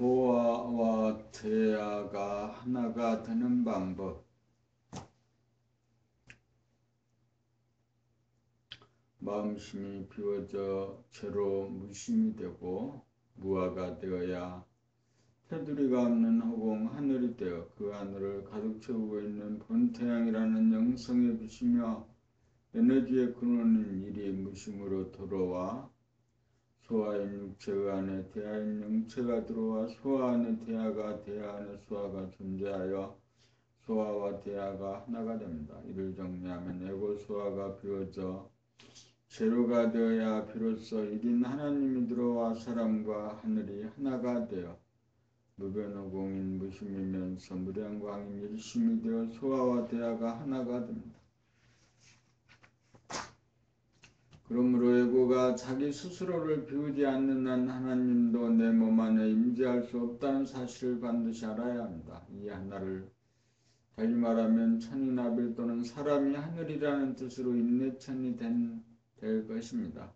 소아와 태아가 하나가 되는 방법. 마음심이 비워져 죄로 무심이 되고 무아가 되어야 테두리가 없는 허공 하늘이 되어 그 하늘을 가득 채우고 있는 본태양이라는 영성의 빛이며 에너지의 근원인 일이 무심으로 들어와 소아인 육체의 안에 태아인 영체가 들어와 소아 안에 태아가 태아 안에 소아가 존재하여 소아와 태아가 하나가 됩니다. 이를 정리하면 에고 소아가 비워져 제로가 되어야 비로소 일인 하나님이 들어와 사람과 하늘이 하나가 되어 무변호공인 무심이면서 무량광인 일심이 되어 소아와 태아가 하나가 됩니다. 그러므로 에고가 자기 스스로를 비우지 않는 한 하나님도 내 몸 안에 임재할 수 없다는 사실을 반드시 알아야 합니다. 이 하나를 달리 말하면 천인아빌 또는 사람이 하늘이라는 뜻으로 인내천이 될 것입니다.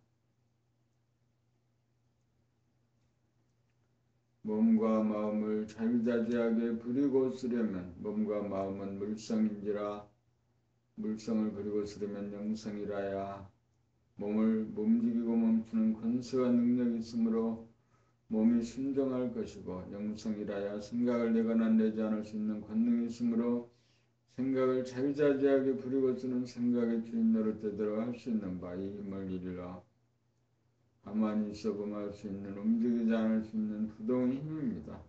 몸과 마음을 자유자재하게 부리고 쓰려면 몸과 마음은 물성인지라 물성을 부리고 쓰려면 영성이라야 몸을 움직이고 멈추는 권세와 능력이 있으므로 몸이 순종할 것이고 영성이라야 생각을 내거나 내지 않을 수 있는 권능이 있으므로 생각을 자유자재하게 부리고 쓰는 생각의 주인 노릇대로 할 수 있는 바 이 힘을 이르러 가만히 있어 범할 수 있는 움직이지 않을 수 있는 부동의 힘입니다.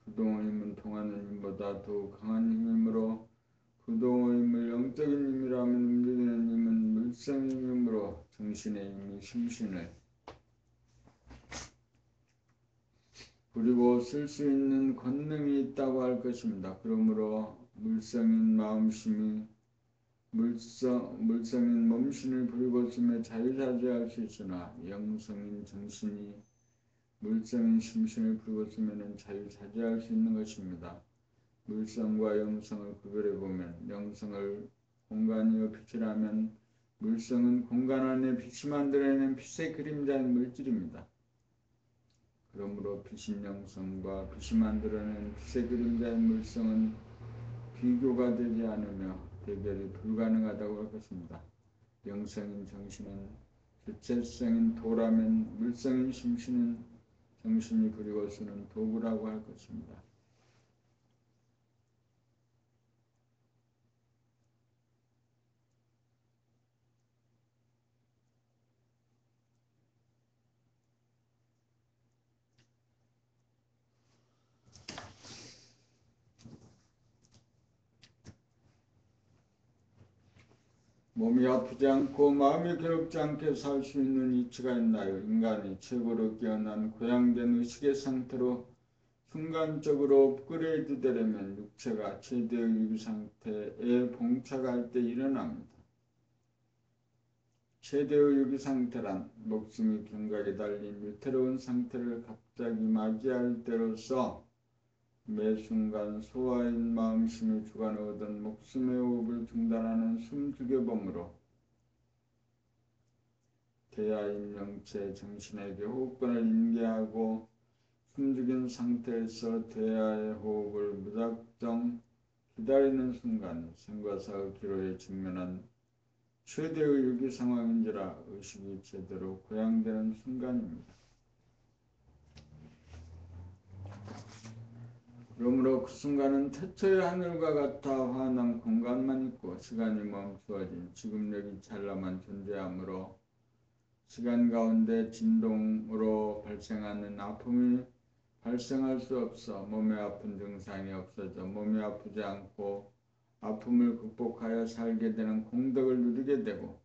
부동의 힘은 통하는 힘보다 더욱 강한 힘이므로 부동의 힘을 영적인 힘이라면 움직이는 힘은 물성의 힘이므로 정신의 힘이 심신을 부리고 쓸 수 있는 권능이 있다고 할 것입니다. 그러므로 물성인 마음심이 물성인 몸신을 부리고 쓰며 자유자재할 수 있으나 영성인 정신이 물성인 심신을 부리고 쓰면 자유자재할 수 있는 것입니다. 물성과 영성을 구별해 보면 영성을 공간이여 빛이라면 물성은 공간 안에 빛이 만들어내는 빛의 그림자인 물질입니다. 그러므로 빛인 영성과 빛이 만들어낸 빛의 그림자인 물성은 비교가 되지 않으며 대결이 불가능하다고 할 것입니다. 영성인 정신은 주체성인 도라면 물성인 심신은 정신이 부리고 쓰는 도구라고 할 것입니다. 몸이 아프지 않고 마음이 괴롭지 않게 살 수 있는 이치가 있나요? 인간이 최고로 깨어난 고양된 의식의 상태로 순간적으로 업그레이드 되려면 육체가 최대의 유기 상태에 봉착할 때 일어납니다. 최대의 유기 상태란 목숨이 경각에 달린 위태로운 상태를 갑자기 맞이할 때로서 매 순간 소아인 마음심이 주관하던 목숨의 호흡을 중단하는 숨죽여봄으로 태아인 영체 정신에게 호흡권을 인계하고 숨죽인 상태에서 태아의 호흡을 무작정 기다리는 순간 생과 사의 기로에 직면한 최대의 유기 상황인지라 의식이 제대로 고양되는 순간입니다. 그러므로 그 순간은 태초의 하늘과 같아 환한 공간만 있고 시간이 멈추어진 지금력이 찰나만 존재하므로 시간 가운데 진동으로 발생하는 아픔이 발생할 수 없어 몸에 아픈 증상이 없어져 몸이 아프지 않고 아픔을 극복하여 살게 되는 공덕을 누리게 되고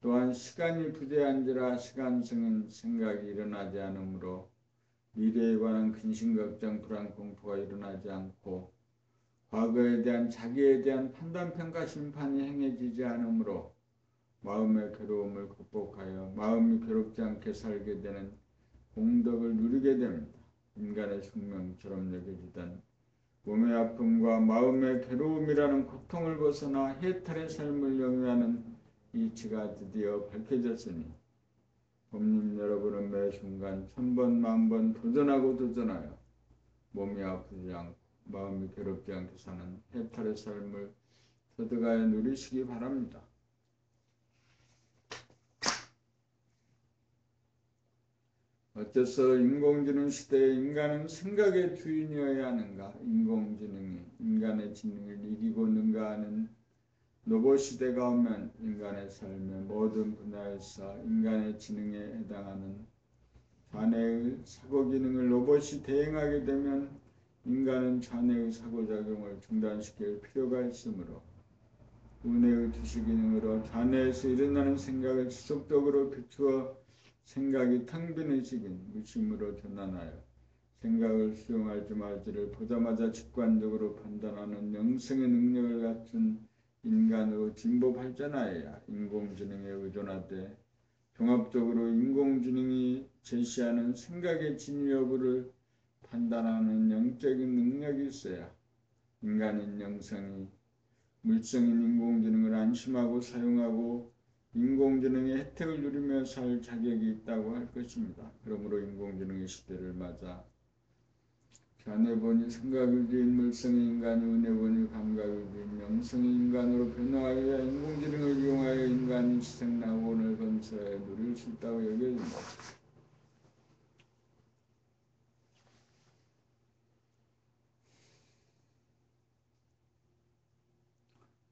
또한 시간이 부재한지라 시간성인 생각이 일어나지 않으므로 미래에 관한 근심, 걱정, 불안, 공포가 일어나지 않고 과거에 대한 자기에 대한 판단, 평가, 심판이 행해지지 않으므로 마음의 괴로움을 극복하여 마음이 괴롭지 않게 살게 되는 공덕을 누리게 됩니다. 인간의 숙명처럼 여겨지던 몸의 아픔과 마음의 괴로움이라는 고통을 벗어나 해탈의 삶을 영위하는 이치가 드디어 밝혀졌으니 법님 여러분은 매 순간 1000번, 10,000번 도전하여 몸이 아프지 않고 마음이 괴롭지 않게 사는 해탈의 삶을 서득하여 누리시기 바랍니다. 어째서 인공지능 시대에 인간은 생각의 주인이어야 하는가? 인공지능이 인간의 지능을 이기고 능가하는 로봇 시대가 오면 인간의 삶의 모든 분야에서 인간의 지능에 해당하는 자네의 사고 기능을 로봇이 대행하게 되면 인간은 자네의 사고작용을 중단시킬 필요가 있으므로 운해의 주시 기능으로 자네에서 일어나는 생각을 지속적으로 비추어 생각이 텅 빈 의식인 무심으로 전환하여 생각을 수용할지 말지를 보자마자 직관적으로 판단하는 영성의 능력을 갖춘 인간으로 진보 발전하여야 인공지능에 의존하되 종합적으로 인공지능이 제시하는 생각의 진위 여부를 판단하는 영적인 능력이 있어야 인간인 영성이 물성인 인공지능을 안심하고 사용하고 인공지능의 혜택을 누리며 살 자격이 있다고 할 것입니다. 그러므로 인공지능의 시대를 맞아 자네본이 생각유지인 물성의 인간이 은혜본이 감각유지인 영성의 인간으로 변화하여 인공지능을 이용하여 인간이 희생나원을 건설해 누릴 수 있다고 여겨집니다.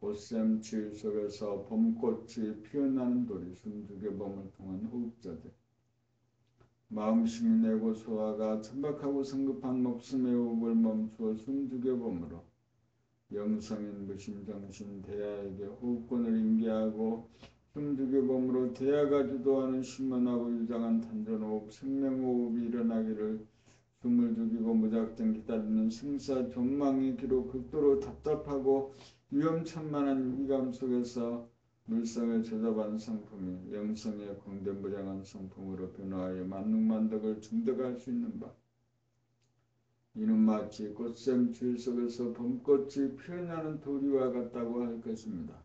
꽃샘추위 속에서 봄꽃이 피어나는 돌이 숨죽여 봄을 통한 호흡자들 마음심이 내고 소화가 천박하고 성급한 목숨의 호흡을 멈추어 숨죽여 봄으로 영성인 무심정신 대야에게 호흡권을 인계하고 숨죽여 봄으로 대야가 주도하는 신문하고 유장한 탄전호흡 생명호흡이 일어나기를 숨을 죽이고 무작정 기다리는 생사 존망의 기로 극도로 답답하고 위험천만한 위기감 속에서 물성을 조잡한 성품이 영성의 광대무량한 성품으로 변화하여 만능만덕을 증득할 수 있는 바 이는 마치 꽃샘추위 속에서 봄꽃이 피어나는 도리와 같다고 할 것입니다.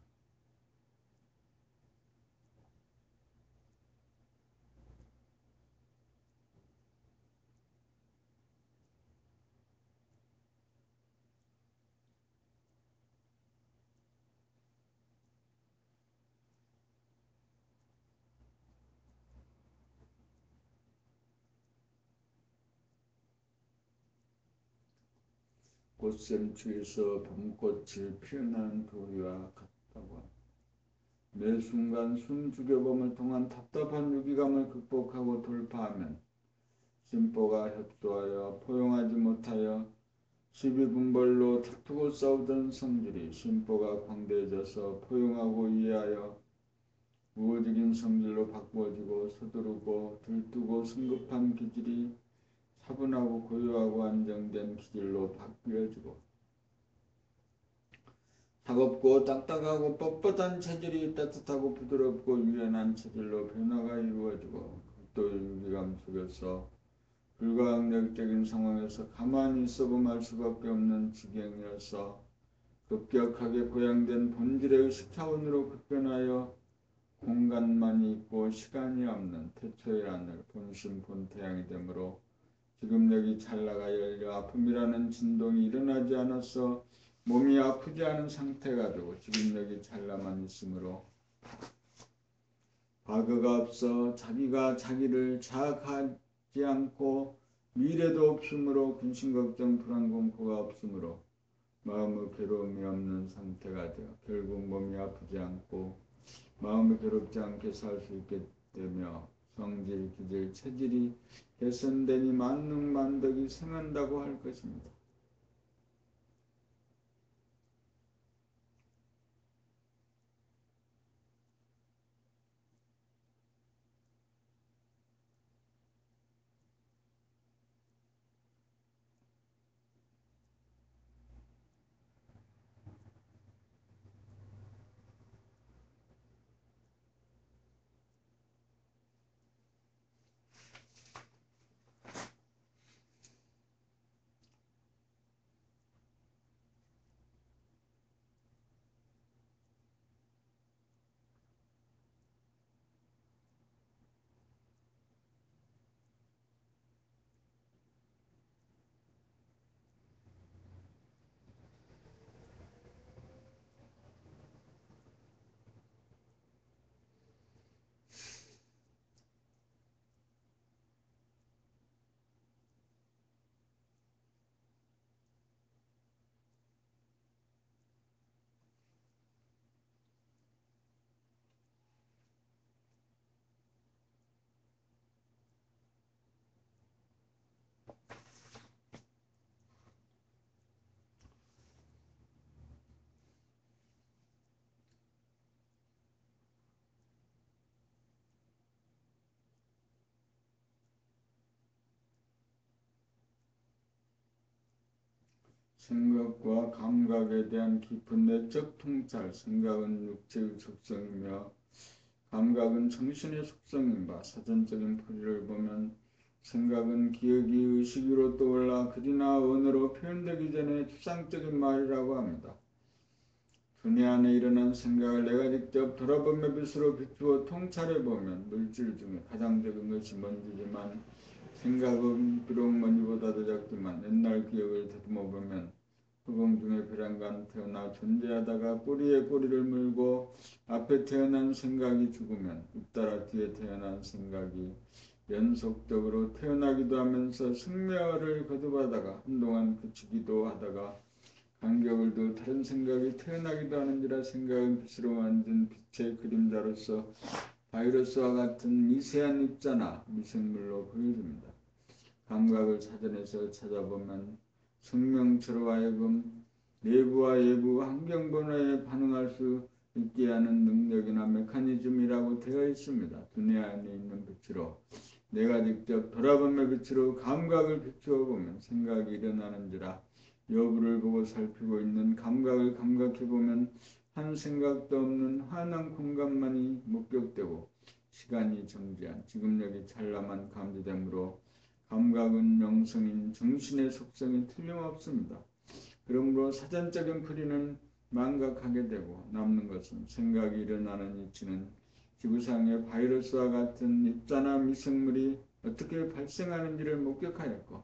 꽃샘추위에서 봄꽃이 피어나는 도리와 같다고 합니다. 매 순간 숨죽여봄을 통한 답답한 유기감을 극복하고 돌파하면 심보가 협소하여 포용하지 못하여 시비분벌로 다투고 싸우던 성질이 심보가 광대해져서 포용하고 이해하여 우호적인 성질로 바꾸어지고 서두르고 들뜨고 성급한 기질이 차분하고 고요하고 안정된 기질로 바뀌어지고 차갑고 딱딱하고 뻣뻣한 체질이 따뜻하고 부드럽고 유연한 체질로 변화가 이루어지고 극도의 유기감 속에서 불가항력적인 상황에서 가만히 있어보면 알 수밖에 없는 지경이어서 급격하게 고양된 본질의 의식 차원으로 급변하여 공간만이 있고 시간이 없는 태초의 하늘 본심 본태양이 되므로 지금 여기 찰나가 열려 아픔이라는 진동이 일어나지 않아서 몸이 아프지 않은 상태가 되고 지금 여기 찰나만 있으므로 과거가 없어 자기가 자기를 자학하지 않고 미래도 없으므로 근심걱정 불안공포가 없으므로 마음의 괴로움이 없는 상태가 되어 결국 몸이 아프지 않고 마음이 괴롭지 않게 살 수 있게 되며 성질, 기질, 체질이 개선되니 만능만덕이 생한다고 할 것입니다. 생각과 감각에 대한 깊은 내적 통찰. 생각은 육체의 속성이며 감각은 정신의 속성인 바 사전적인 풀이를 보면 생각은 기억이 의식 위로 떠올라 글이나 언어로 표현되기 전에 추상적인 말이라고 합니다. 두뇌 안에 일어난 생각을 내가 직접 돌아보며 빛으로 비추어 통찰해보면 물질 중에 가장 적은 것이 먼지지만 생각은 비록 먼지보다도 작지만 옛날 기억을 되듬어보면 흑공 중에 벼랑간 태어나 존재하다가 꼬리에 꼬리를 물고 앞에 태어난 생각이 죽으면 잇따라 뒤에 태어난 생각이 연속적으로 태어나기도 하면서 승멸을 거듭하다가 한동안 그치기도 하다가 간격을 두 다른 생각이 태어나기도 하는지라 생각은 빛으로 만든 빛의 그림자로서 바이러스와 같은 미세한 입자나 미생물로 보여집니다. 감각을 사전에서 찾아보면 생명체로 하여금 내부와 외부 환경 변화에 반응할 수 있게 하는 능력이나 메커니즘이라고 되어 있습니다. 두뇌 안에 있는 빛으로 내가 직접 돌아보며 빛으로 감각을 비추어 보면 생각이 일어나는지라 여부를 보고 살피고 있는 감각을 감각해보면 한 생각도 없는 환한 공간만이 목격되고 시간이 정지한 지금력이 찰나만 감지되므로 감각은 영성인 정신의 속성이 틀림없습니다. 그러므로 사전적인 풀이는 망각하게 되고 남는 것은 생각이 일어나는 이치는 지구상의 바이러스와 같은 입자나 미생물이 어떻게 발생하는지를 목격하였고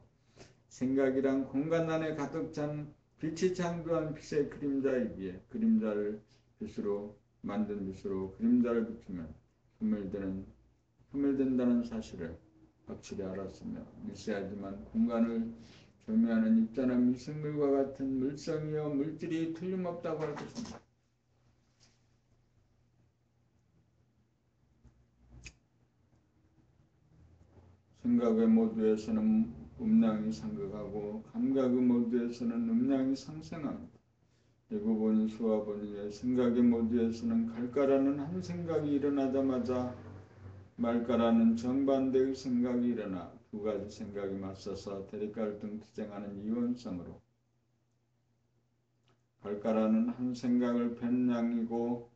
생각이란 공간 안에 가득 찬 빛이 창조한 빛의 그림자이기에 그림자를 빛으로 만든 빛으로 그림자를 비추면 소멸된다는 사실을 확실히 알았으며 미세하지만 공간을 교미하는 입자나 미생물과 같은 물성이여 물질이 틀림없다고 할 것입니다. 생각의 모두에서는 음량이 상극하고 감각의 모두에서는 음량이 상승합니다. 대부분 수화본의 생각의 모두에서는 갈가라는 한 생각이 일어나자마자 말가라는 정반대의 생각이 일어나 두 가지 생각이 맞서서 대립갈등 투쟁하는 이원성으로 갈가라는 한 생각을 변량이고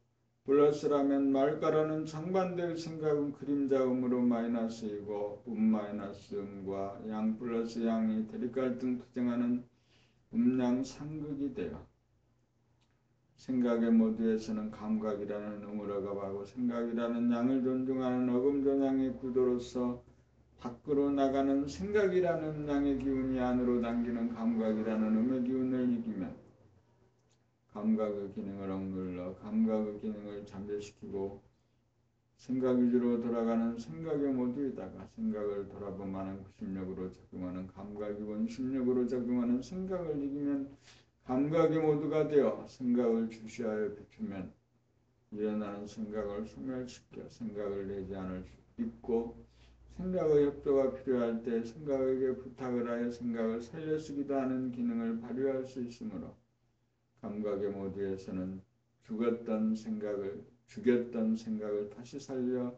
플러스라면 말가라는 정반대의 생각은 그림자음으로 마이너스이고 마이너스음과 양 플러스 양이 대립갈등 투쟁하는 음양 상극이 되어 생각의 모두에서는 감각이라는 음을 억압하고 생각이라는 양을 존중하는 어금존양의 구도로서 밖으로 나가는 생각이라는 양의 기운이 안으로 당기는 감각이라는 음의 기운을 이기면 감각의 기능을 억눌러 감각의 기능을 잠재시키고 생각 위주로 돌아가는 생각의 모두에다가 생각을 돌아보면 구심력으로 작용하는 감각이 원심력으로 작용하는 생각을 이기면 감각의 모두가 되어 생각을 주시하여 비추면 일어나는 생각을 소멸시켜 생각을 내지 않을 수 있고 생각의 협조가 필요할 때 생각에게 부탁을 하여 생각을 살려쓰기도 하는 기능을 발휘할 수 있으므로 감각의 모두에서는 죽였던 생각을 다시 살려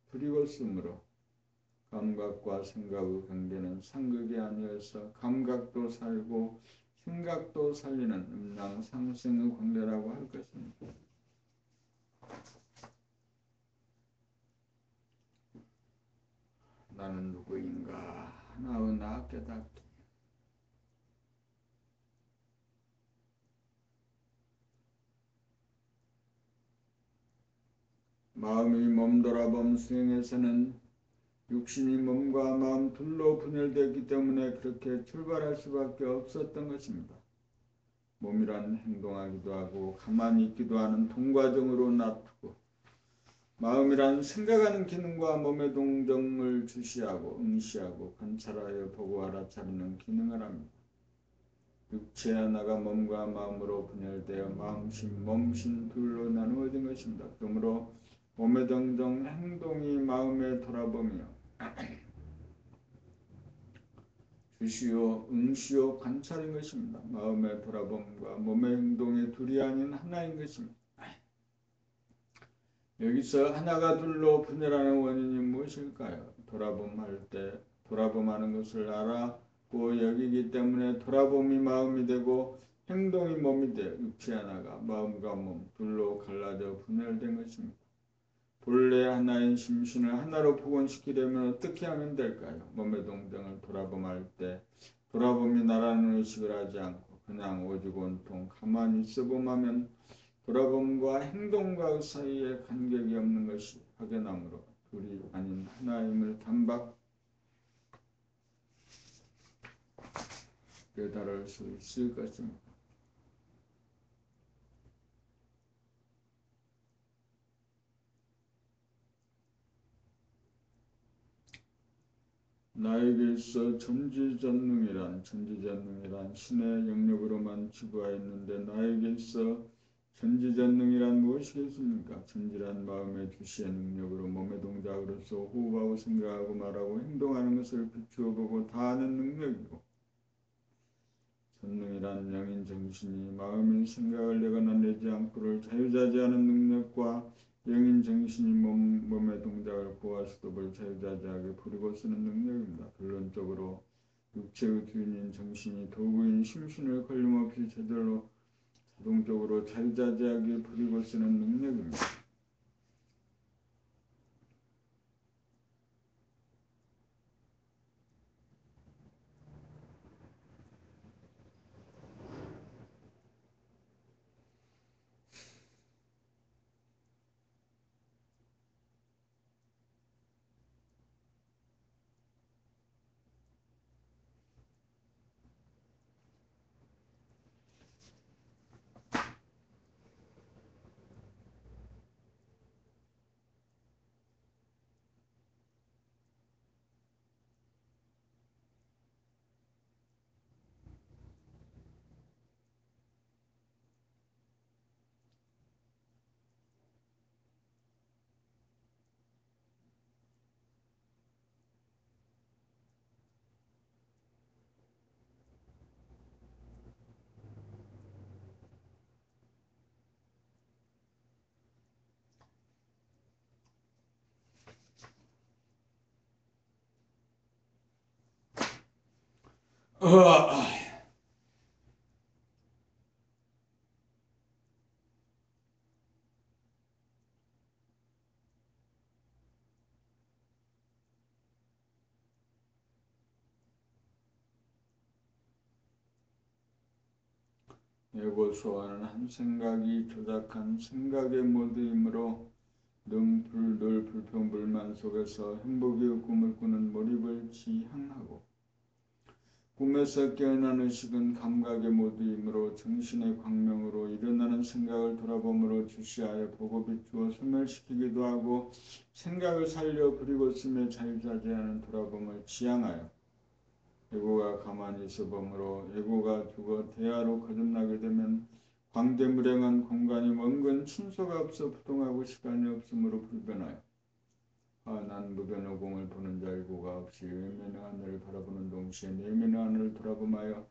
부리고 쓰므로 감각과 생각의 경계는 상극이 아니어서 감각도 살고 생각도 살리는 음양 상승의 관계라고 할 것입니다. 나는 누구인가? 나의 나 깨닫기. 마음이 몸돌아봄 수행에서는 육신이 몸과 마음 둘로 분열되었기 때문에 그렇게 출발할 수밖에 없었던 것입니다. 몸이란 행동하기도 하고 가만히 있기도 하는 동과정으로 놔두고 마음이란 생각하는 기능과 몸의 동정을 주시하고 응시하고 관찰하여 보고 알아차리는 기능을 합니다. 육체 하나가 몸과 마음으로 분열되어 마음신, 몸신 둘로 나누어진 것입니다. 그러므로 몸의 동정 행동이 마음에 돌아보며 주시오, 응시오, 관찰인 것입니다. 마음의 돌아봄과 몸의 행동의 둘이 아닌 하나인 것입니다. 여기서 하나가 둘로 분열하는 원인이 무엇일까요? 돌아봄할 때 돌아봄하는 것을 알아 여기기 때문에 돌아봄이 마음이 되고 행동이 몸이 돼 육체 하나가 마음과 몸 둘로 갈라져 분열된 것입니다. 본래 하나인 심신을 하나로 복원시키려면 어떻게 하면 될까요? 몸의 동정을 돌아봄할 때 돌아봄이 나라는 의식을 하지 않고 그냥 오직 온통 가만히 있어봄하면 돌아봄과 행동과 사이에 간격이 없는 것이 확연하므로 둘이 아닌 하나임을 단박 깨달을 수 있을 것입니다. 나에게 있어 전지전능이란 신의 영역으로만 지구하였는데 나에게 있어 전지전능이란 무엇이겠습니까? 전지란 마음의 주시의 능력으로 몸의 동작으로서 호흡하고 생각하고 말하고 행동하는 것을 비추어 보고 다 아는 능력이고 전능이란 영인 정신이 마음의 생각을 내거나 내지 않고를 자유자재하는 능력과 영인 정신이 몸의 동작을 고와 수도를 자유자재하게 부리고 쓰는 능력입니다. 결론적으로 육체의 주인인 정신이 도구인 심신을 걸림없이 제대로 자동적으로 자유자재하게 부리고 쓰는 능력입니다. 에고 소환은 한 생각이 조작한 생각의 모드이므로 늘 불평불만 속에서 행복의 꿈을 꾸는 몰입을 지향하고 꿈에서 깨어나는 의식은 감각의 모드이므로 정신의 광명으로 일어나는 생각을 돌아봄으로 주시하여 보고 비추어 소멸시키기도 하고 생각을 살려 부리고 쓰며 자유자재하는 돌아봄을 지향하여 에고가 가만히 있어봄으로 에고가 죽어 대하로 거듭나게 되면 광대무량한 공간이 먼 순서가 없어 부동하고 시간이 없으므로 불변하여 난 무변의 공을 보는 자 에고가 없이 외면의 하늘을 바라보는 동시에 내면의 하늘을 돌아보며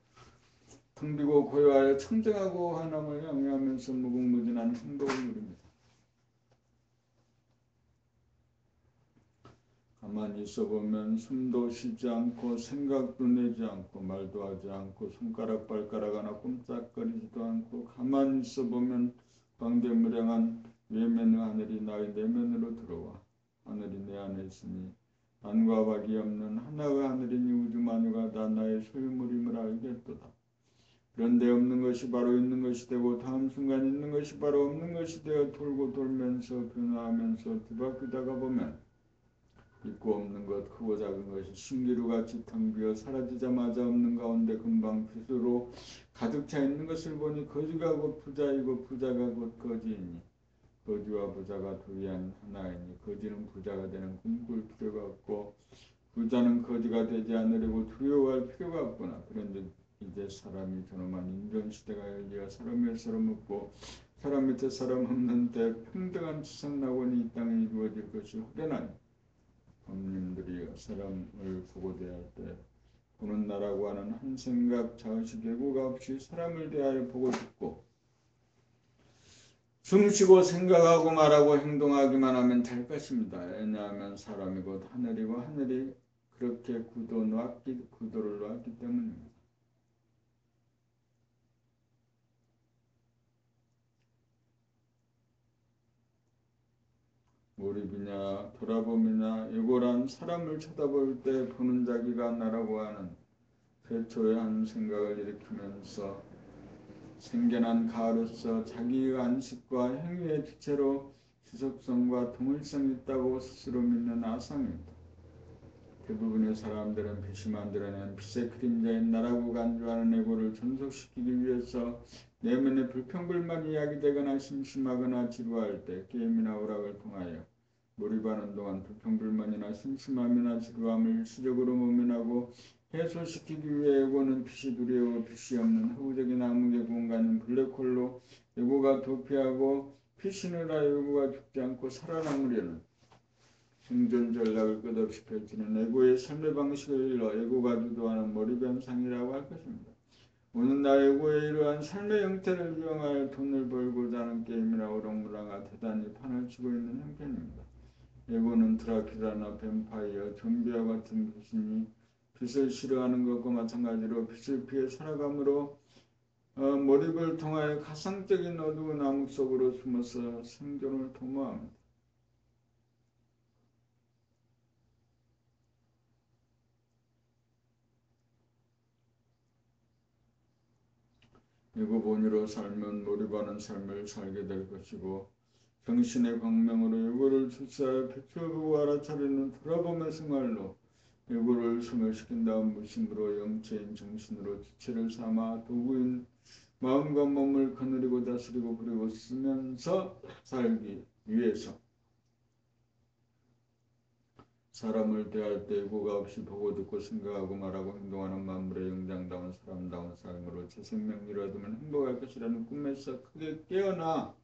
텅 비고 고요하여 청정하고 환함을 향유하면서 무궁무진한 행복을 누립니다. 가만히 있어보면 숨도 쉬지 않고 생각도 내지 않고 말도 하지 않고 손가락 발가락 하나 꼼짝거리지도 않고 가만히 있어보면 광대무량한 외면의 하늘이 나의 내면으로 들어와 하늘이 내 안에 있으니 남과 밖이 없는 하나의 하늘이니 우주 만유가 다 나의 소유물임을 알겠도다. 그런데 없는 것이 바로 있는 것이 되고 다음 순간 있는 것이 바로 없는 것이 되어 돌고 돌면서 변화하면서 뒤바뀌다가 보면 있고 없는 것 크고 작은 것이 신기루같이 텅 비어 사라지자마자 없는 가운데 금방 빛으로 가득 차 있는 것을 보니 거지가 곧 부자이고 부자가 곧 거지이니 거지와 부자가 둘이 아닌 하나이니 거지는 부자가 되는 꿈꿀 필요가 없고 부자는 거지가 되지 않으려고 두려워할 필요가 없구나. 그런데 이제 사람이 존엄한 인정시대가 열려 사람 몇 사람 없고 사람 밑에 사람 없는데 평등한 지상낙원이 이 땅에 이루어질 것이 확연하니 법님들이 사람을 보고 대할 때 보는 나라고 하는 한 생각 자의식 예고가 없이 사람을 대하여 보고 듣고 숨쉬고 생각하고 말하고 행동하기만 하면 될 것입니다. 왜냐하면 사람이 곧 하늘이고 하늘이 그렇게 구도를 놓았기 때문입니다. 몰입이냐 돌아봄이냐 예고란 사람을 쳐다볼 때 보는 자기가 나라고 하는 최초의 한 생각을 일으키면서 생겨난 가로서 자기의 안식과 행위의 주체로 지속성과 동일성이 있다고 스스로 믿는 아상입니다. 대부분의 사람들은 빛이 만들어낸 빛의 그림자인 나라고 간주하는 에고를 존속시키기 위해서 내면의 불평불만이 야기되거나 심심하거나 지루할 때 게임이나 오락을 통하여 몰입하는 동안 불평불만이나 심심함이나 지루함을 일시적으로 모면하고 해소시키기 위해 에고는 빛이 두려워 빛이 없는 허구적인 암흑의 공간인 블랙홀로 에고가 도피하고 피신을 하여 에고가 죽지 않고 살아남으려는 생존 전략을 끝없이 펼치는 에고의 삶의 방식을 일러 에고가 주도하는 몰입 현상이라고 할 것입니다. 오늘날 에고의 이러한 삶의 형태를 이용하여 돈을 벌고자 하는 게임이나 오락무락과 대단히 판을 치고 있는 형편입니다. 에고는 드라큘라나 뱀파이어, 좀비와 같은 귀신이 빛을 싫어하는 것과 마찬가지로 빛을 피해 살아감으로 몰입을 통하여 가상적인 어두운 암흑 속으로 숨어서 생존을 도모합니다. 에고 본위로 살면 몰입하는 삶을 살게 될 것이고 정신의 광명으로 에고를 출세하여 비추어보고 알아차리는 돌아봄의 생활로 에고를 소멸시킨 다음 무심으로 영체인 정신으로 지체를 삼아 도구인 마음과 몸을 거느리고 다스리고 부리고 쓰면서 살기 위해서 사람을 대할 때 에고가 없이 보고 듣고 생각하고 말하고 행동하는 만물의 영장다운 사람다운 삶으로 제 생명력을 얻으면 행복할 것이라는 꿈에서 크게 깨어나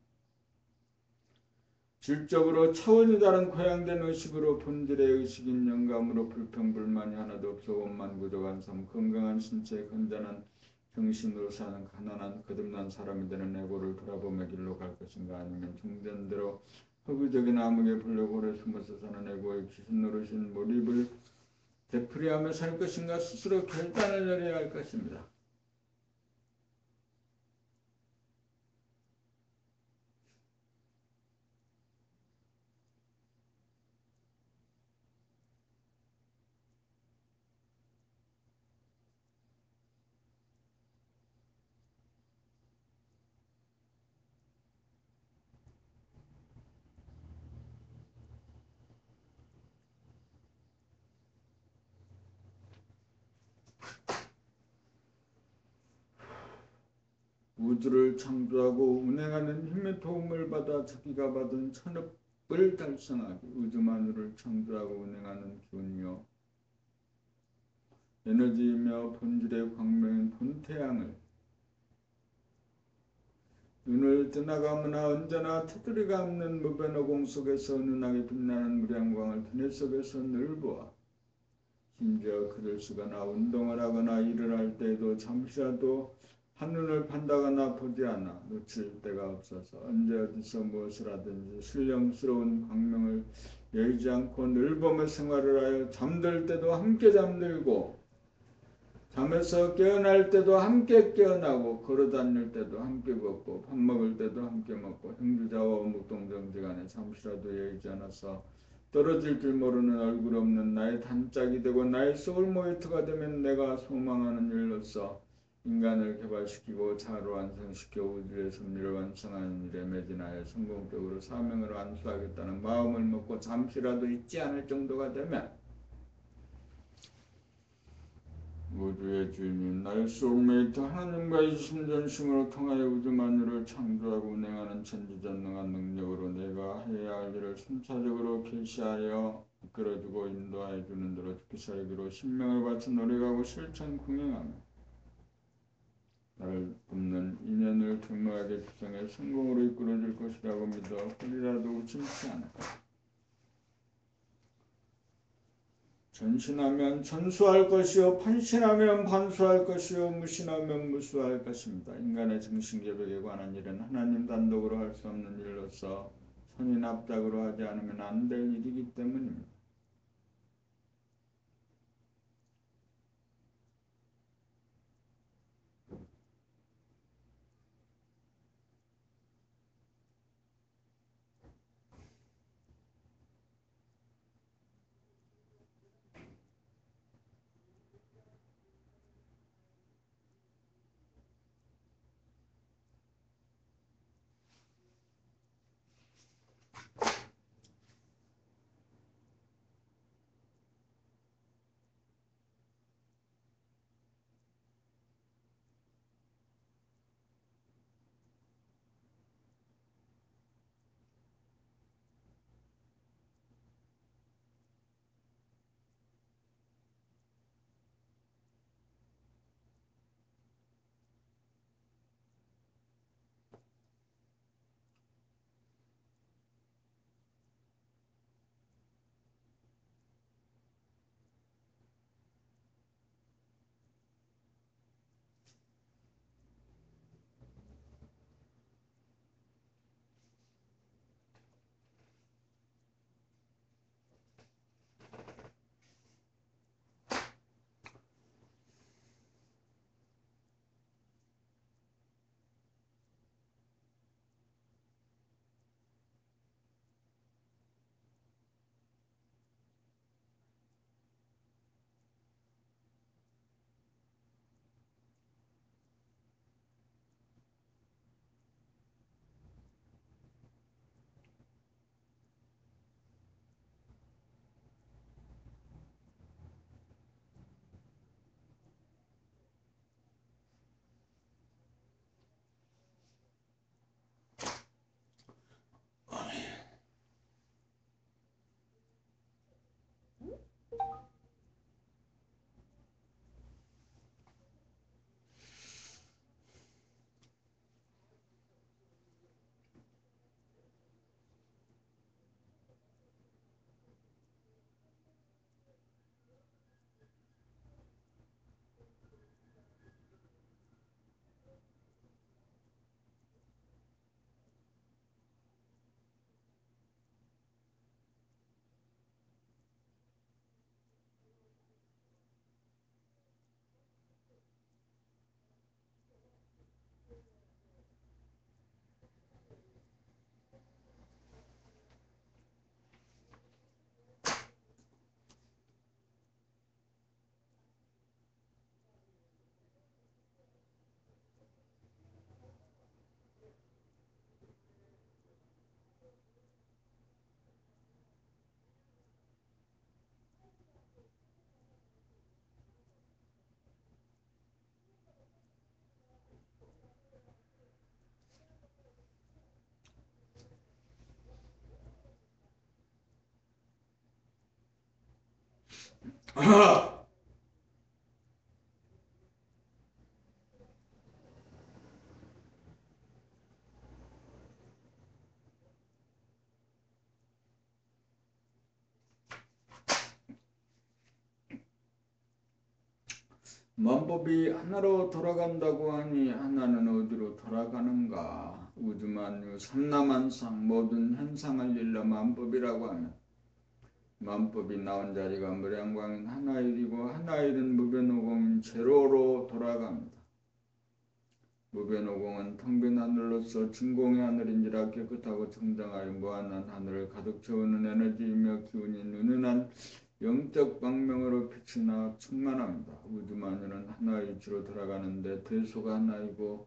질적으로 차원이 다른 고양된 의식으로 본질의 의식인 영감으로 불평불만이 하나도 없어 원만구족한 삶, 건강한 신체, 건전한 정신으로 사는 가난한 거듭난 사람이 되는 에고를 돌아보며 길로 갈 것인가 아니면 종전대로 허구적인 암흑의 블랙홀에 숨어서 사는 에고의 귀신 노릇인 몰입을 되풀이하며 살 것인가 스스로 결단을 내려야 할 것입니다. 우주를 창조하고 운행하는 힘의 도움을 받아 자기가 받은 천업을 달성하기 우주만물을 창조하고 운행하는 기운이요 에너지이며 본질의 광명인 본태양을 눈을 떠나가거나 언제나 테두리가 없는 무변호공 속에서 은은하게 빛나는 무량광을 두뇌 속에서 늘 보아 심지어 글을 쓰거나 운동을 하거나 일을 할 때에도 잠시라도 한눈을 판다거나 보지 않아 놓칠 데가 없어서 언제 어디서 무엇을 하든지 신령스러운 광명을 여의지 않고 늘 보며 생활을 하여 잠들 때도 함께 잠들고 잠에서 깨어날 때도 함께 깨어나고 걸어다닐 때도 함께 걷고 밥 먹을 때도 함께 먹고 형제자와 어묵동정지간에 잠시라도 여의지 않아서 떨어질 줄 모르는 얼굴 없는 나의 단짝이 되고 나의 소울모니터가 되면 내가 소망하는 일로서 인간을 개발시키고 자아를 완성시켜 우주의 섭리를 완성하는 일에 매진하여 성공적으로 사명을 완수하겠다는 마음을 먹고 잠시라도 잊지 않을 정도가 되면 우주의 주인인 나의 소울메이트 하나님과의 심전심으로 통하여 우주만물을 창조하고 운행하는 천지전능한 능력으로 내가 해야 할 일을 순차적으로 계시하여 이끌어주고 인도하여 주는 대로 죽기 살기로 신명을 바쳐 노력하고 실천 공행하며 나를 돕는 인연을 교묘하게 구성해 성공으로 이끌어줄 것이라고 믿어 홀이라도 의심치 않아. 전신하면 전수할 것이요 판신하면 반수할 것이요 무신하면 무수할 것입니다. 인간의 정신개벽에 관한 일은 하나님 단독으로 할 수 없는 일로서 선인 합작으로 하지 않으면 안 될 일이기 때문입니다. 만법이 하나로 돌아간다고 하니 하나는 어디로 돌아가는가? 우주만유 삼라만상 모든 현상을 일러 만법이라고 하면 만법이 나온 자리가 무량광인 하나일이고 하나일은 무변오공인 제로로 돌아갑니다. 무변오공은 텅빈 하늘로서 진공의 하늘인지라 깨끗하고 청정하여 무한한 하늘을 가득 채우는 에너지이며 기운이 누누한 영적 방명으로 빛이 나 충만합니다. 우주만유는 하나의 이치로 돌아가는데 대소가 하나이고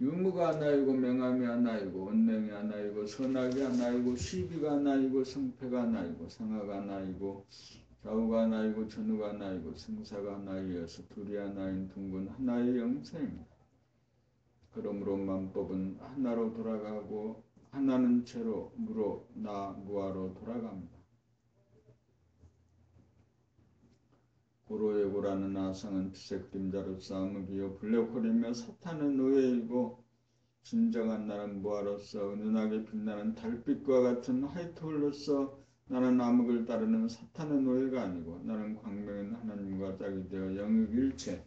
유무가 하나이고 명암이 하나이고 원명이 하나이고 선악이 하나이고 시비가 하나이고 성패가 하나이고 상하가 하나이고 좌우가 하나이고 전우가 하나이고 생사가 하나이어서 둘이 하나인 둥근 하나의 영생입니다. 그러므로 만법은 하나로 돌아가고 하나는 채로 무로 나 무아로 돌아갑니다. 고로예고라는 아상은 빛의 그림자로서 암흑이요 블랙홀이며 사탄은 노예이고 진정한 나는 무아로서 은은하게 빛나는 달빛과 같은 화이트홀로서 나는 암흑을 따르는 사탄의 노예가 아니고 나는 광명인 하나님과 짝이 되어 영육일체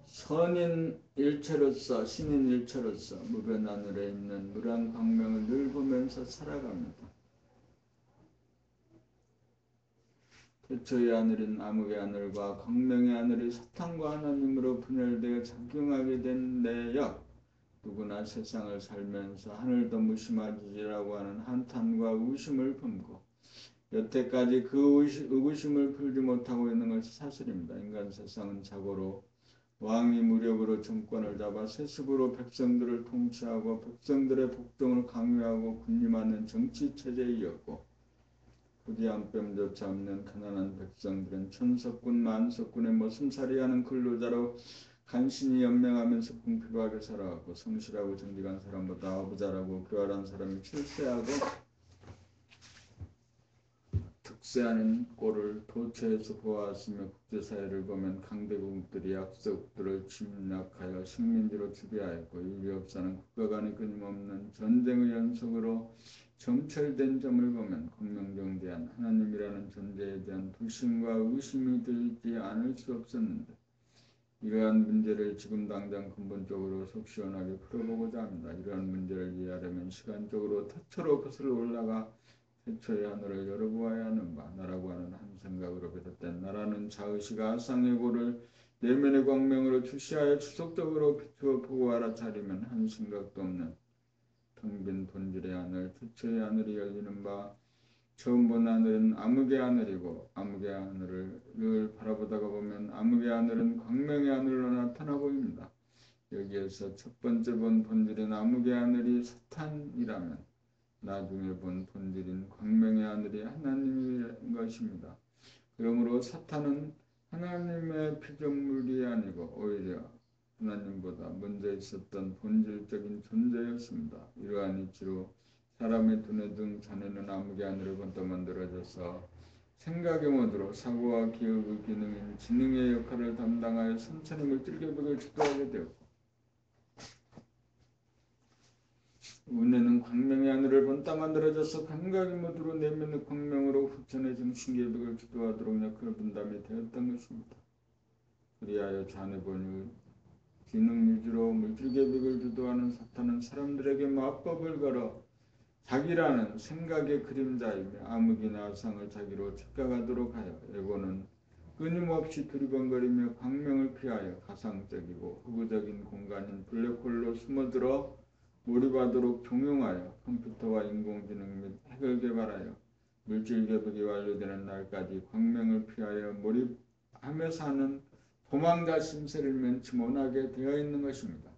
선인 일체로서 신인 일체로서 무변 하늘에 있는 무량 광명을 늘 보면서 살아갑니다. 태초의 하늘인 암흑의 하늘과 광명의 하늘이 사탄과 하나님으로 분열되어 작용하게 된 내역 누구나 세상을 살면서 하늘도 무심하지라고 하는 한탄과 의구심을 품고 여태까지 그 의구심을 풀지 못하고 있는 것이 사실입니다. 인간 세상은 자고로 왕이 무력으로 정권을 잡아 세습으로 백성들을 통치하고 백성들의 복종을 강요하고 군림하는 정치체제이었고 부디 한 뼘조차 없는 가난한 백성들은 천석군 만석군의 머슴살이하는 근로자로 간신히 연명하면서 궁핍하게 살아왔고 성실하고 정직한 사람보다 어부자라고 교활한 사람이 출세하고 득세하는 꼴을 도처에서 보아왔으며 국제사회를 보면 강대국들이 약소국들을 침략하여 식민지로 지배하였고 유럽사는 국가 간의 끊임없는 전쟁의 연속으로 점철된 점을 보면 광명정대한 하나님이라는 존재에 대한 불신과 의심이 들지 않을 수 없었는데 이러한 문제를 지금 당장 근본적으로 속 시원하게 풀어보고자 합니다. 이러한 문제를 이해하려면 시간적으로 태초로 거슬러 올라가 태초의 하늘을 열어보아야 하는 바 나라고 하는 한 생각으로 비롯된 나라는 자의시가 아상의 고를 내면의 광명으로 출시하여 지속적으로 비추어 보고 알아차리면 한 생각도 없는 텅빈 본질의 하늘 태초의 하늘이 열리는 바 처음 본 하늘은 암흑의 하늘이고 암흑의 하늘을 바라보다가 보면 암흑의 하늘은 광명의 하늘로 나타나 보입니다. 여기에서 첫 번째 본 본질인 암흑의 하늘이 사탄이라면 나중에 본 본질인 광명의 하늘이 하나님인 것입니다. 그러므로 사탄은 하나님의 피조물이 아니고 오히려 하나님보다 먼저 있었던 본질적인 존재였습니다. 이러한 이치로 사람의 두뇌 등 자네는 암흑의 하늘을 본떠 만들어져서 생각의 모드로 사고와 기억의 기능인 지능의 역할을 담당하여 선천의 물질계획을 주도하게 되었고 운에는 광명의 하늘을 본떠 만들어져서 감각의 모드로 내면의 광명으로 후천의 정신계획을 주도하도록 역할 분담이 되었던 것입니다. 그리하여 자네 본의 기능 위주로 물질계획을 주도하는 사탄은 사람들에게 마법을 걸어 자기라는 생각의 그림자이며 암흑이나 아상을 자기로 착각하도록 하여 에고는 끊임없이 두리번거리며 광명을 피하여 가상적이고 허구적인 공간인 블랙홀로 숨어들어 몰입하도록 종용하여 컴퓨터와 인공지능 및 핵을 개발하여 물질개혁이 완료되는 날까지 광명을 피하여 몰입하며 사는 도망자 심세를 면치 못하게 되어 있는 것입니다.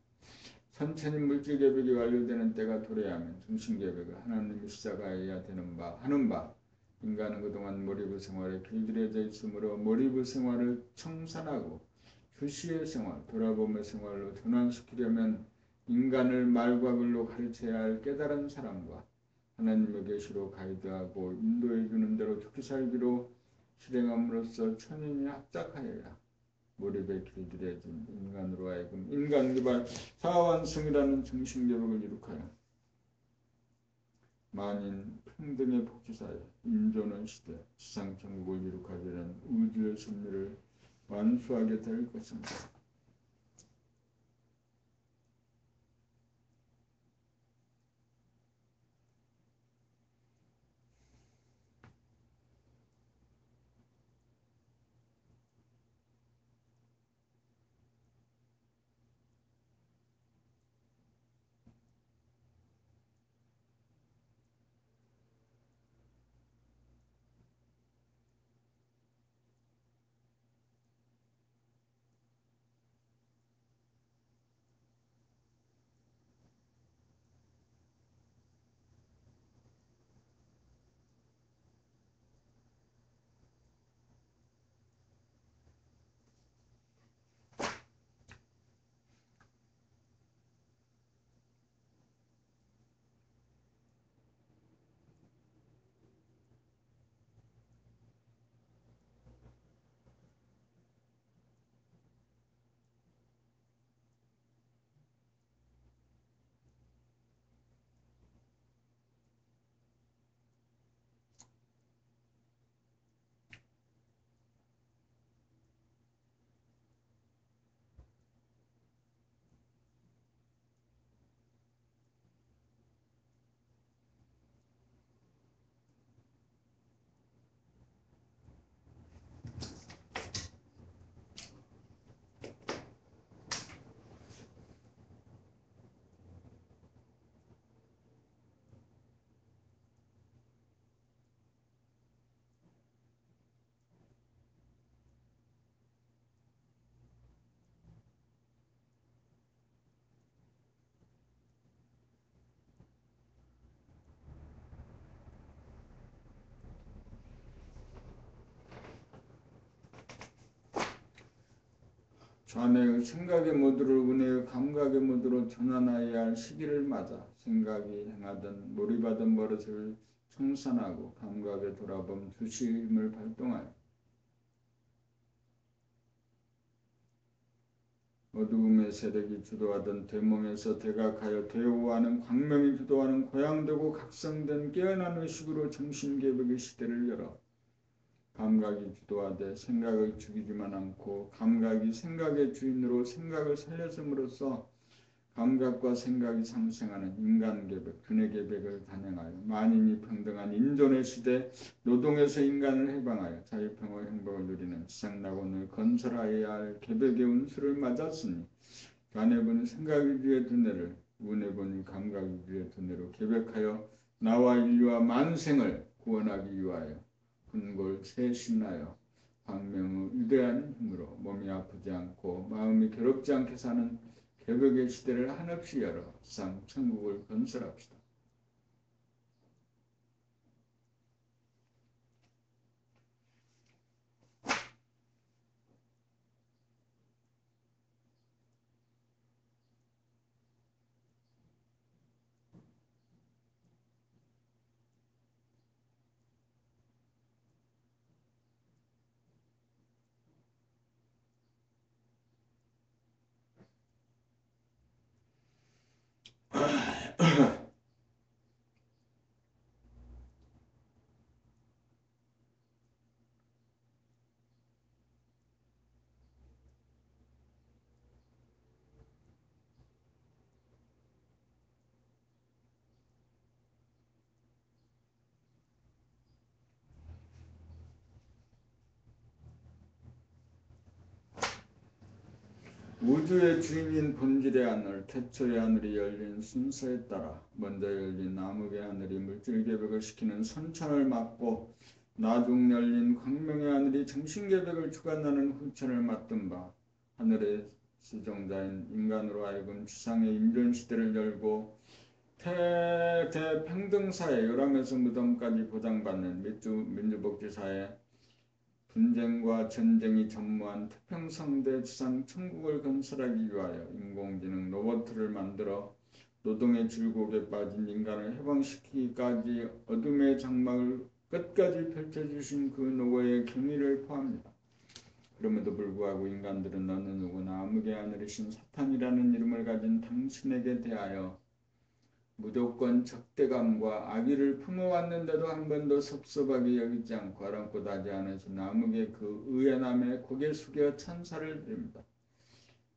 선천인 물질개혁이 완료되는 때가 도래하면 중심개혁을 하나님이 시작하여야 하는 바 인간은 그동안 몰입의 생활에 길들여져 있으므로 몰입의 생활을 청산하고 휴식의 생활, 돌아봄의 생활로 전환시키려면 인간을 말과 글로 가르쳐야 할 깨달은 사람과 하나님의 계시로 가이드하고 인도해 주는 대로 죽기 살기로 실행함으로써 천인이 합작하여야 몰입에 길들여진 인간으로 하여금 인간개발 사완성이라는 정신개혁을 이룩하여 만인 평등의 복지사회 인존의 시대 지상천국을 이룩하려는 우주의 섭리를 완수하게 될 것입니다. 자네의 생각의 모드를 은혜의 감각의 모드로 전환하여야 할 시기를 맞아 생각이 행하던 몰입하던 버릇을 청산하고 감각에 돌아봄 주심을 발동하여 어두움의 세력이 주도하던 대몽에서 대각하여 대오하는 광명이 주도하는 고양되고 각성된 깨어난 의식으로 정신개벽의 시대를 열어 감각이 주도하되 생각을 죽이지만 않고 감각이 생각의 주인으로 생각을 살려줌으로써 감각과 생각이 상생하는 인간개벽, 근혜개벽을 단행하여 만인이 평등한 인존의 시대 노동에서 인간을 해방하여 자유평화 행복을 누리는 지상낙원을 건설하여야 할 개벽의 운수를 맞았으니 간해본 생각 위주의 두뇌를 운해본 감각 위주의 두뇌로 개벽하여 나와 인류와 만생을 구원하기 위하여 근골 새신하여 광명의 위대한 힘으로 몸이 아프지 않고 마음이 괴롭지 않게 사는 개벽의 시대를 한없이 열어 지상 천국을 건설합시다. 우주의 주인인 본질의 하늘, 태초의 하늘이 열린 순서에 따라 먼저 열린 암흑의 하늘이 물질개벽을 시키는 선천을 막고 나중 열린 광명의 하늘이 정신개벽을 주관하는 후천을 맡은 바 하늘의 시종자인 인간으로 하여금 지상의 인존시대를 열고 대평등사회 요람에서 무덤까지 보장받는 민주복지사회 분쟁과 전쟁이 전무한 태평성대 지상 천국을 건설하기 위하여 인공지능 로봇을 만들어 노동의 질곡에 빠진 인간을 해방시키기까지 어둠의 장막을 끝까지 펼쳐주신 그 노고의 경의를 포함합니다. 그럼에도 불구하고 인간들은 어느 누구나 암흑의 하늘이신 사탄이라는 이름을 가진 당신에게 대하여 무조건 적대감과 악의를 품어왔는데도 한 번도 섭섭하게 여기지 않고 아랑곳하지 않으신 암흑의 그 의연함에 고개 숙여 찬사를 드립니다.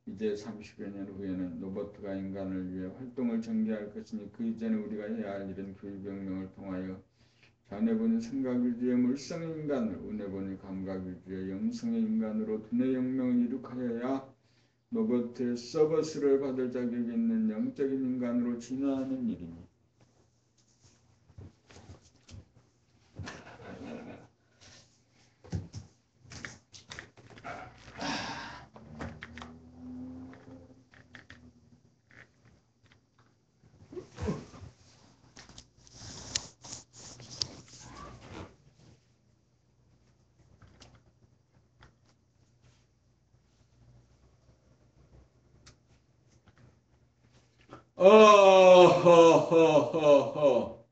이제 30여 년 후에는 로버트가 인간을 위해 활동을 전개할 것이니 그 이전에 우리가 해야 할 일은 교육혁명을 통하여 자네보니 생각유지의 물성의 인간을, 운해보니 감각유지의 영성의 인간으로 두뇌 혁명을 이룩하여야 로버트의 서버스를 받을 자격이 있는 영적인 인간으로 진화하는 일이니 어허허허허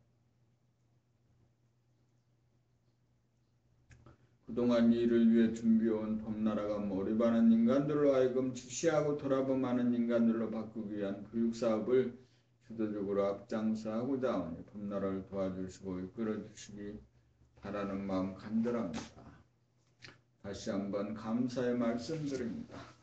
그동안 이 일을 위해 준비해온 봄나라가 몰입하는 인간들로 하여금 주시하고 돌아보많은 인간들로 바꾸기 위한 교육사업을 주도적으로 앞장서 하고자 하오니 봄나라를 도와주시고 이끌어주시기 바라는 마음 간절합니다. 다시 한번 감사의 말씀드립니다.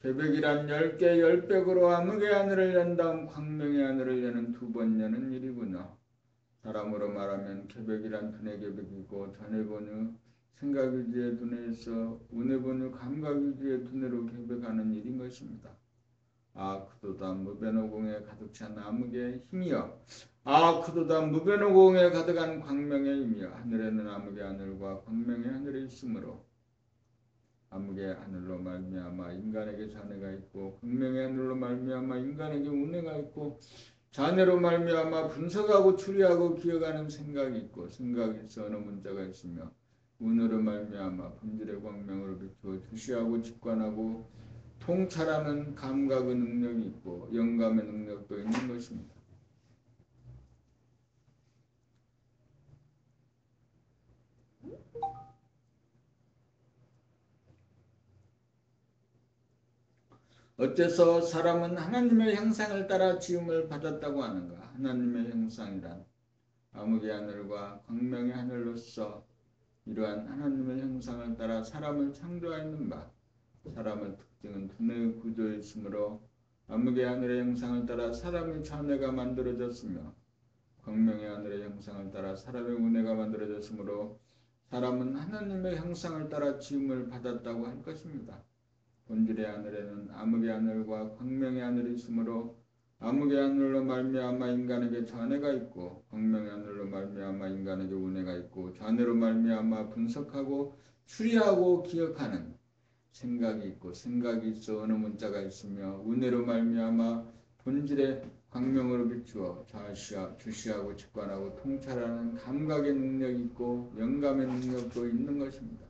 계백이란 10개 10백으로 암흑의 하늘을 연 다음 광명의 하늘을 여는 두 번 여는 일이구나. 사람으로 말하면 계백이란 두뇌 계백이고 전해본유 생각유지의 두뇌에서 운해본유 감각유지의 두뇌로 계백하는 일인 것입니다. 아 그도다 무변호공에 가득 찬 암흑의 힘이여 아 그도다 무변호공에 가득한 광명의 힘이여 하늘에는 암흑의 하늘과 광명의 하늘이 있으므로 암흑의 하늘로 말미암아 인간에게 잔해가 있고 광명의 하늘로 말미암아 인간에게 운해가 있고 잔해로 말미암아 분석하고 추리하고 기억하는 생각이 있고 생각이 있어 어느 문자가 있으며 운으로 말미암아 본질의 광명으로 비추어 주시하고 직관하고 통찰하는 감각의 능력이 있고 영감의 능력도 있는 것입니다. 어째서 사람은 하나님의 형상을 따라 지음을 받았다고 하는가? 하나님의 형상이란 암흑의 하늘과 광명의 하늘로서 이러한 하나님의 형상을 따라 사람을 창조하였는 바 사람의 특징은 두뇌의 구조에 있으므로 암흑의 하늘의 형상을 따라 사람의 자뇌가 만들어졌으며 광명의 하늘의 형상을 따라 사람의 운해가 만들어졌으므로 사람은 하나님의 형상을 따라 지음을 받았다고 할 것입니다. 본질의 하늘에는 암흑의 하늘과 광명의 하늘이 있으므로 암흑의 하늘로 말미암아 인간에게 잔해가 있고 광명의 하늘로 말미암아 인간에게 운해가 있고 잔해로 말미암아 분석하고 추리하고 기억하는 생각이 있고 생각이 있어 어느 문자가 있으며 운해로 말미암아 본질의 광명으로 비추어 주시하고 직관하고 통찰하는 감각의 능력이 있고 영감의 능력도 있는 것입니다.